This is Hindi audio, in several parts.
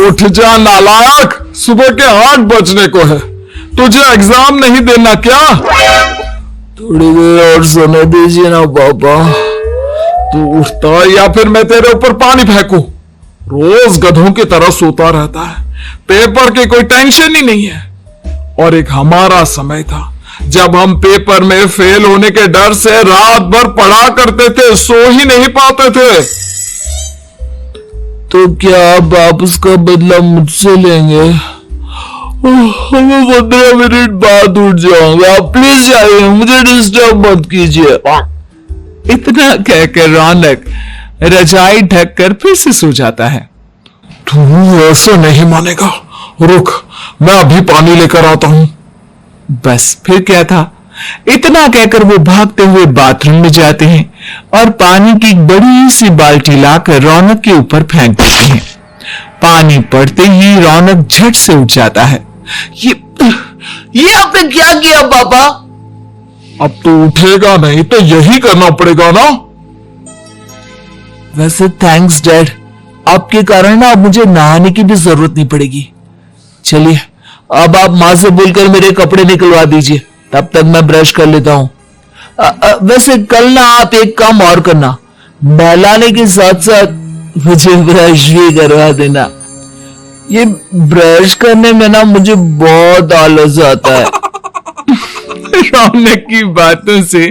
उठ जा नालायक, सुबह के 8 बजने को है। तुझे एग्जाम नहीं देना क्या? थोड़ी देर और सोने दीजिए ना पापा। तू उठता या फिर मैं तेरे ऊपर पानी फेंकूं? रोज गधों की तरह सोता रहता है, पेपर की कोई टेंशन ही नहीं है। और एक हमारा समय था जब हम पेपर में फेल होने के डर से रात भर पढ़ा करते थे, सो ही नहीं पाते थे। तो क्या आप उसका बदला मुझसे लेंगे? मैं 15 मिनट बाद उठ जाऊंगा, आप प्लीज जाइए, मुझे डिस्टर्ब मत कीजिए। इतना कहकर रौनक रजाई ढककर फिर से सो जाता है। तू ऐसे नहीं मानेगा, रुक मैं अभी पानी लेकर आता हूं। बस फिर क्या था, इतना कहकर वो भागते हुए बाथरूम में जाते हैं और पानी की एक बड़ी सी बाल्टी लाकर रौनक के ऊपर फेंक देते हैं। पानी पड़ते ही रौनक झट से उठ जाता है। ये आपने क्या किया पापा? अब तो उठेगा नहीं तो यही करना पड़ेगा ना। वैसे थैंक्स डैड, आपके कारण ना अब मुझे नहाने की भी जरूरत नहीं पड़ेगी। चलिए अब आप मां से बोलकर मेरे कपड़े निकलवा दीजिए, तब तक मैं ब्रश कर लेता हूं। वैसे कल ना आप एक काम और करना, नहलाने के साथ साथ मुझे ब्रश भी करवा देना। ये ब्रश करने में ना मुझे बहुत आलस आता है। रौनक की बातों से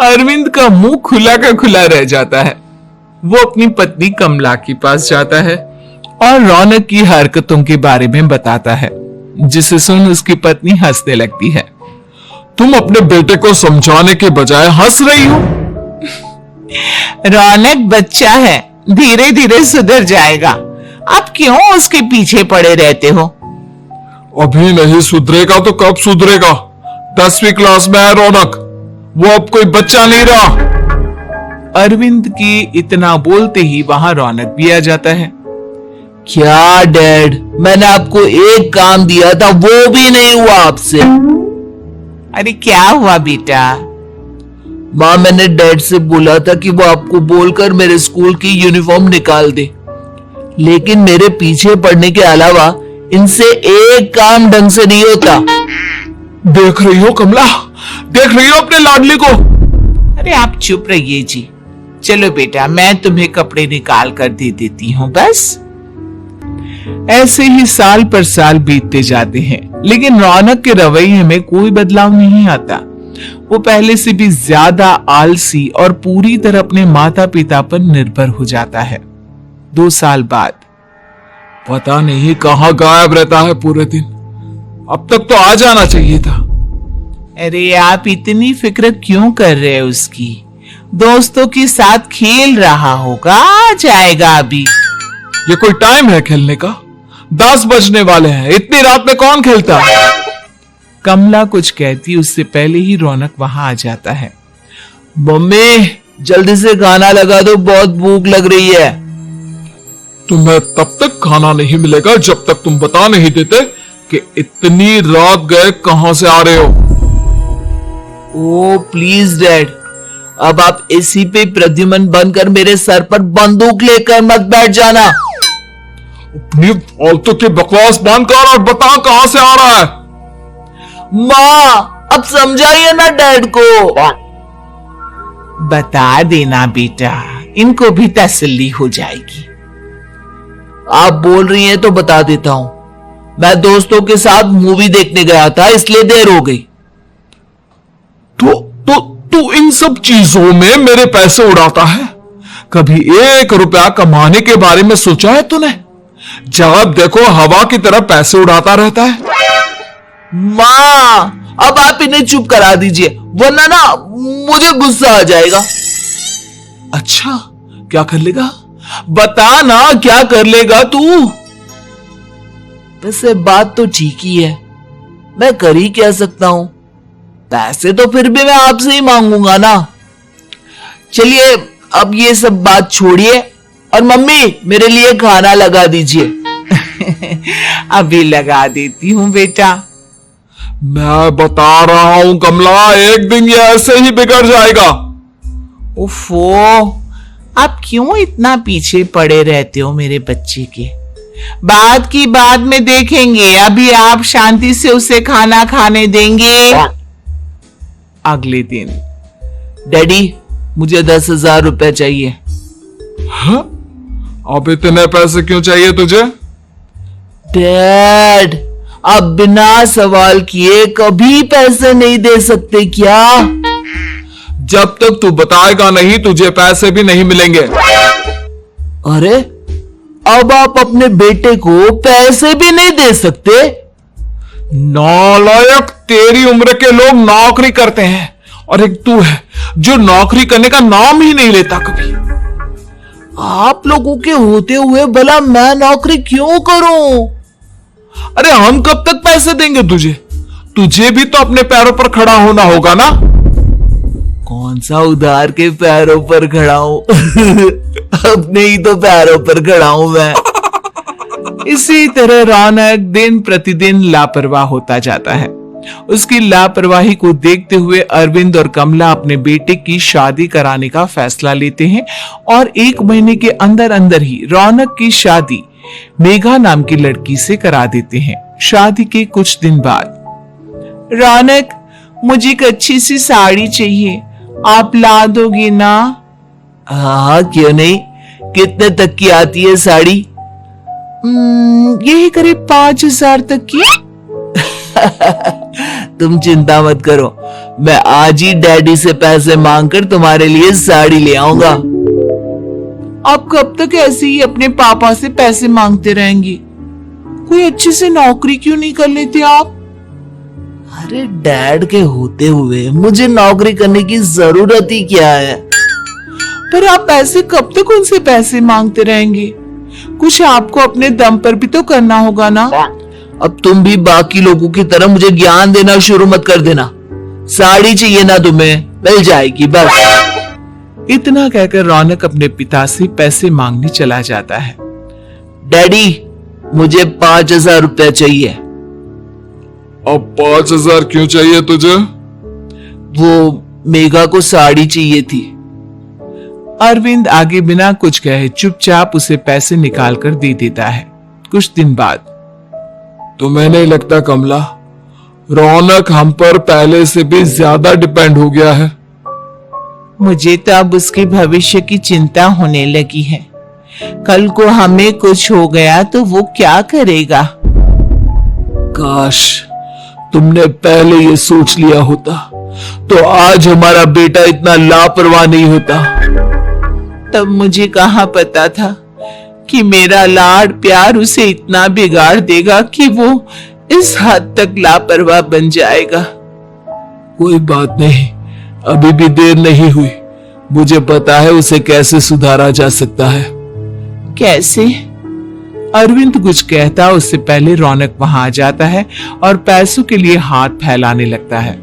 अरविंद का मुंह खुला का खुला रह जाता है। वो अपनी पत्नी कमला के पास जाता है और रौनक की हरकतों के बारे में बताता है, जिसे सुन उसकी पत्नी हंसने लगती है। तुम अपने बेटे को समझाने के बजाय हंस रही हो। रौनक बच्चा है, धीरे धीरे सुधर जाएगा, आप क्यों उसके पीछे पड़े रहते हो? अभी नहीं सुधरेगा तो कब सुधरेगा? 10वीं क्लास में है रौनक, वो अब कोई बच्चा नहीं रहा। अरविंद की इतना बोलते ही वहां रौनक भी आ जाता है। क्या डैड, मैंने आपको एक काम दिया था, वो भी नहीं हुआ आपसे। अरे क्या हुआ बेटा? माँ, मैंने डैड से बोला था कि वो आपको बोलकर मेरे स्कूल की यूनिफॉर्म निकाल दे, लेकिन मेरे पीछे पड़ने के अलावा इनसे एक काम ढंग से नहीं होता। देख रही हो कमला, देख रही हो अपने लाडली को? अरे आप चुप रहिए जी। चलो बेटा, मैं तुम्हें कपड़े निकाल कर दे देती हूँ। बस ऐसे ही साल पर साल बीतते जाते हैं, लेकिन रौनक के रवैये में कोई बदलाव नहीं आता। वो पहले से भी ज्यादा आलसी और पूरी तरह अपने माता पिता पर निर्भर हो जाता है। 2 साल बाद पता नहीं कहां गायब रहता है पूरे दिन, अब तक तो आ जाना चाहिए था। अरे आप इतनी फिक्र क्यों कर रहे हो उसकी? दोस्तों के साथ खेल रहा होगा, आ जाएगा अभी। ये कोई टाइम है खेलने का? 10 बजने वाले हैं, इतनी रात में कौन खेलता है? कमला कुछ कहती उससे पहले ही रौनक वहां आ जाता है। मम्मी जल्दी से खाना लगा दो, बहुत भूख लग रही है। तुम्हें तब तक खाना नहीं मिलेगा जब तक तुम बता नहीं देते कि इतनी रात गए कहां से आ रहे हो। ओ प्लीज डैड, अब आप एसी पे प्रद्युमन बनकर मेरे सर पर बंदूक लेकर मत बैठ जाना। अपनी फालतू की बकवास बंद कर और बता कहां से आ रहा है। माँ अब समझाइए ना डैड को। बता देना बेटा, इनको भी तसल्ली हो जाएगी। आप बोल रही हैं तो बता देता हूं, मैं दोस्तों के साथ मूवी देखने गया था, इसलिए देर हो गई। तू इन सब चीजों में मेरे पैसे उड़ाता है? कभी 1 रुपया कमाने के बारे में सोचा है तूने? जब देखो हवा की तरह पैसे उड़ाता रहता है। माँ अब आप इन्हें चुप करा दीजिए, वरना ना मुझे गुस्सा आ जाएगा। अच्छा क्या कर लेगा? बता ना क्या कर लेगा तू? वैसे बात तो ठीक ही है, मैं कर ही क्या सकता हूं, पैसे तो फिर भी मैं आपसे ही मांगूंगा ना। चलिए अब ये सब बात छोड़िए और मम्मी मेरे लिए खाना लगा दीजिए। अभी लगा देती हूं बेटा। मैं बता रहा हूं कमला, एक दिन ये ऐसे ही बिगड़ जाएगा। उफ़ो, आप क्यों इतना पीछे पड़े रहते हो मेरे बच्चे के? बात की बाद में देखेंगे, अभी आप शांति से उसे खाना खाने देंगे? अगले दिन डैडी, मुझे 10,000 रुपए चाहिए। हाँ? अब इतने पैसे क्यों चाहिए तुझे? डैड, आप बिना सवाल किए कभी पैसे नहीं दे सकते क्या? जब तक तू बताएगा नहीं तुझे पैसे भी नहीं मिलेंगे। अरे, अब आप अपने बेटे को पैसे भी नहीं दे सकते? नालायक, तेरी उम्र के लोग नौकरी करते हैं और एक तू है जो नौकरी करने का नाम ही नहीं लेता कभी। आप लोगों के होते हुए भला मैं नौकरी क्यों करूं? अरे हम कब तक पैसे देंगे तुझे? तुझे भी तो अपने पैरों पर खड़ा होना होगा ना। कौन सा उधार के पैरों पर खड़ा हूं? अपने ही तो पैरों पर खड़ा हूं मैं। इसी तरह रौनक दिन प्रतिदिन लापरवाह होता जाता है। उसकी लापरवाही को देखते हुए अरविंद और कमला अपने बेटे की शादी कराने का फैसला लेते हैं और 1 महीने के अंदर अंदर ही रौनक की शादी मेघा नाम की लड़की से करा देते हैं। शादी के कुछ दिन बाद, रौनक, मुझे एक अच्छी सी साड़ी चाहिए, आप ला दोगे ना? हाँ, क्यों नहीं। कितने तक की आती है साड़ी? यही करीब 5,000 तक की। तुम चिंता मत करो, मैं आज ही डैडी से पैसे मांगकर तुम्हारे लिए साड़ी ले आऊंगा। आप कब तक ऐसे ही अपने पापा से पैसे मांगते रहेंगे? कोई अच्छी सी नौकरी क्यों नहीं कर लेते आप? अरे डैड के होते हुए मुझे नौकरी करने की जरूरत ही क्या है? पर आप ऐसे कब तक उनसे पैसे मांगते रहेंगे? कुछ आपको अपने दम पर भी तो करना होगा ना। अब तुम भी बाकी लोगों की तरह मुझे ज्ञान देना शुरू मत कर देना। साड़ी चाहिए ना तुम्हें, मिल जाएगी बस। इतना कहकर रौनक अपने पिता से पैसे मांगने चला जाता है। डैडी, मुझे 5,000 रुपया चाहिए। अब 5,000 क्यों चाहिए तुझे? वो मेघा को साड़ी चाहिए थी। अरविंद आगे बिना कुछ कहे चुपचाप उसे पैसे निकाल कर दे देता है। कुछ दिन बाद, तुम्हें नहीं लगता कमला, रौनक हम पर पहले से भी ज्यादा डिपेंड हो गया है? मुझे तो अब उसके भविष्य की चिंता होने लगी है। कल को हमें कुछ हो गया तो वो क्या करेगा? काश तुमने पहले ये सोच लिया होता तो आज हमारा बेटा इतना लापरवाह नहीं होता। तब मुझे कहाँ पता था कि मेरा लाड प्यार उसे इतना बिगाड़ देगा कि वो इस हद तक लापरवाह बन जाएगा। कोई बात नहीं, अभी भी देर नहीं हुई। मुझे पता है उसे कैसे सुधारा जा सकता है। कैसे? अरविंद कुछ कहता उससे पहले रौनक वहां आ जाता है और पैसों के लिए हाथ फैलाने लगता है।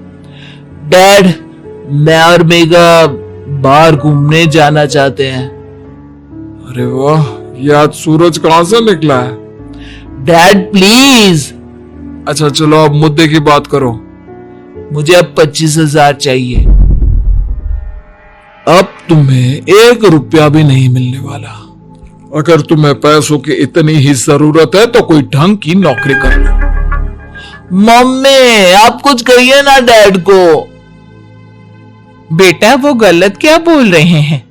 डैड, मैं और मेघा बाहर घूमने जाना चाहते हैं। अरे वाह, ये आज सूरज कहां से निकला है? Dad please. अच्छा चलो अब मुद्दे की बात करो। मुझे अब 25,000 चाहिए। अब तुम्हें 1 रुपया भी नहीं मिलने वाला। अगर तुम्हें पैसों की इतनी ही जरूरत है तो कोई ढंग की नौकरी कर लो। मम्मी, आप कुछ कहिए ना डैड को। बेटा, वो गलत क्या बोल रहे हैं?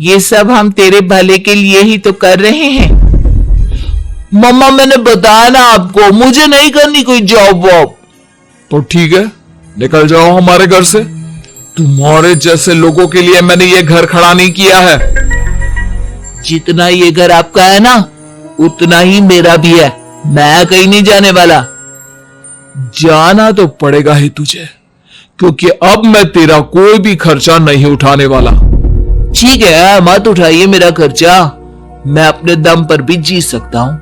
ये सब हम तेरे भले के लिए ही तो कर रहे हैं। मम्मा, मैंने बताया ना आपको, मुझे नहीं करनी कोई जॉब वॉब। तो ठीक है, निकल जाओ हमारे घर से। तुम्हारे जैसे लोगों के लिए मैंने ये घर खड़ा नहीं किया है। जितना ये घर आपका है ना, उतना ही मेरा भी है। मैं कहीं नहीं जाने वाला। जाना तो पड़ेगा ही तुझे, क्योंकि अब मैं तेरा कोई भी खर्चा नहीं उठाने वाला। ठीक है, मत उठाइए मेरा खर्चा, मैं अपने दम पर भी जी सकता हूं।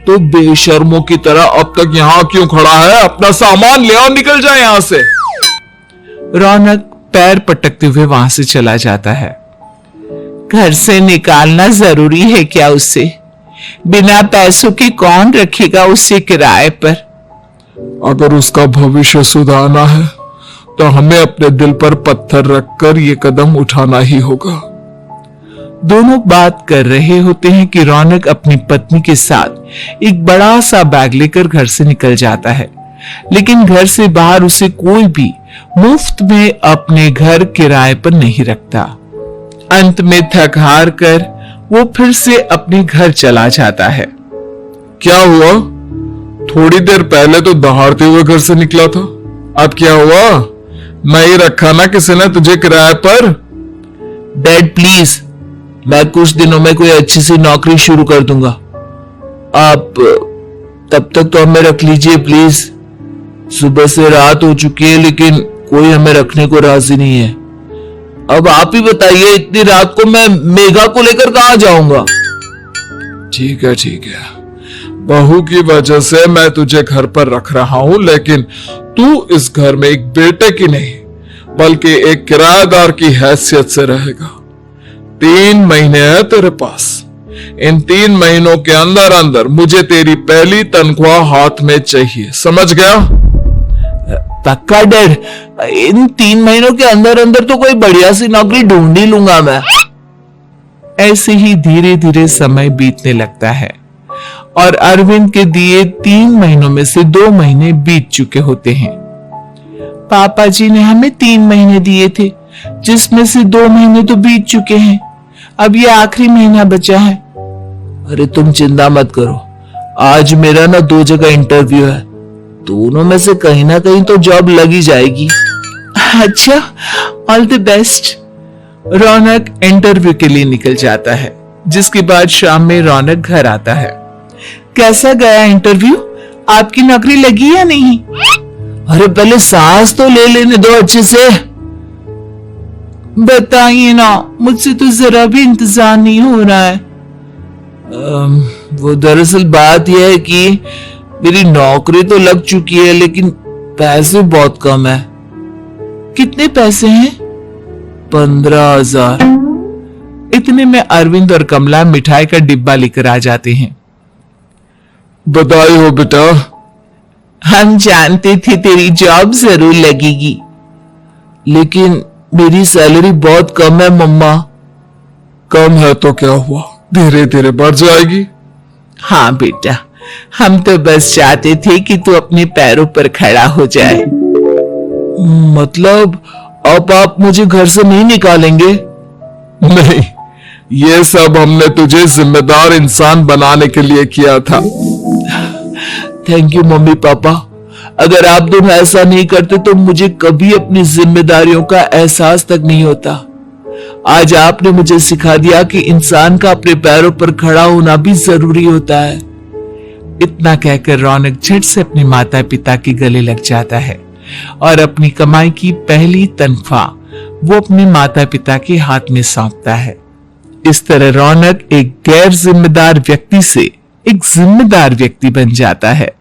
तो बेशर्मों की तरह अब तक यहाँ क्यों खड़ा है? अपना सामान ले और निकल जाए यहाँ से। रौनक पैर पटकते हुए वहां से चला जाता है। घर से निकालना जरूरी है क्या उसे? बिना पैसों के कौन रखेगा उसे किराए पर? अगर उसका भविष्य सुधारना है तो हमें अपने दिल पर पत्थर रखकर ये कदम उठाना ही होगा। दोनों बात कर रहे होते हैं कि रौनक अपनी पत्नी के साथ एक बड़ा सा बैग लेकर घर से निकल जाता है, लेकिन घर से बाहर उसे कोई भी मुफ्त में अपने घर किराए पर नहीं रखता। अंत में थक हार कर वो फिर से अपने घर चला जाता है। क्या हुआ? थोड़ी देर पहले तो दहाड़ते हुए घर से निकला था, अब क्या हुआ? नहीं रखा ना किसी ने तुझे किराए पर? डैड प्लीज, मैं कुछ दिनों में कोई अच्छी सी नौकरी शुरू कर दूंगा, आप तब तक तो हमें रख लीजिए प्लीज। सुबह से रात हो चुकी है लेकिन कोई हमें रखने को राजी नहीं है। अब आप ही बताइए, इतनी रात को मैं मेघा को लेकर कहां जाऊंगा? ठीक है ठीक है, बहू की वजह से मैं तुझे घर पर रख रहा हूं, लेकिन तू इस घर में एक बेटे की नहीं बल्कि एक किराएदार की हैसियत से रहेगा। 3 महीने है तेरे पास। इन 3 महीनों के अंदर अंदर मुझे तेरी पहली तनख्वाह हाथ में चाहिए, समझ गया? पक्का डैड, इन 3 महीनों के अंदर अंदर तो कोई बढ़िया सी नौकरी ढूंढ ही लूंगा मैं। ऐसे ही धीरे धीरे समय बीतने लगता है और अरविंद के दिए 3 महीनों में से 2 महीने बीत चुके होते हैं। पापा जी ने हमें 3 महीने दिए थे, जिसमें से 2 महीने तो बीत चुके हैं। अब ये आखिरी महीना बचा है। अरे तुम चिंता मत करो, आज मेरा ना 2 जगह इंटरव्यू है, दोनों में से कहीं ना कहीं तो जॉब लगी जाएगी। अच्छा, all the best. Raunak interview के लिए निकल जाता है, जिसके बाद शाम में रौनक घर आता है। कैसा गया इंटरव्यू? आपकी नौकरी लगी या नहीं? अरे पहले सांस तो ले लेने दो अच्छे से। बताइए ना, मुझसे तो जरा भी इंतजार नहीं हो रहा है। वो दरअसल बात यह है कि मेरी नौकरी तो लग चुकी है लेकिन पैसे बहुत कम है। कितने पैसे हैं? 15,000। इतने में अरविंद और कमला मिठाई का डिब्बा लेकर आ जाते हैं। बधाई हो बेटा। हम जानते थे तेरी जॉब जरूर लगेगी। लेकिन मेरी सैलरी बहुत कम है मम्मा। कम है तो क्या हुआ, धीरे धीरे बढ़ जाएगी। हाँ बेटा, हम तो बस चाहते थे कि तू अपने पैरों पर खड़ा हो जाए। मतलब अब आप मुझे घर से नहीं निकालेंगे? नहीं, ये सब हमने तुझे जिम्मेदार इंसान बनाने के लिए किया था। थैंक यू मम्मी पापा, अगर आप दोनों ऐसा नहीं करते तो मुझे कभी अपनी जिम्मेदारियों का एहसास तक नहीं होता। आज आपने मुझे सिखा दिया कि इंसान का अपने पैरों पर खड़ा होना भी जरूरी होता है। इतना कहकर रौनक झट से अपने माता पिता के गले लग जाता है और अपनी कमाई की पहली तनख्वाह वो अपने माता पिता के हाथ में सौंपता है। इस तरह रौनक एक गैर जिम्मेदार व्यक्ति से एक जिम्मेदार व्यक्ति बन जाता है।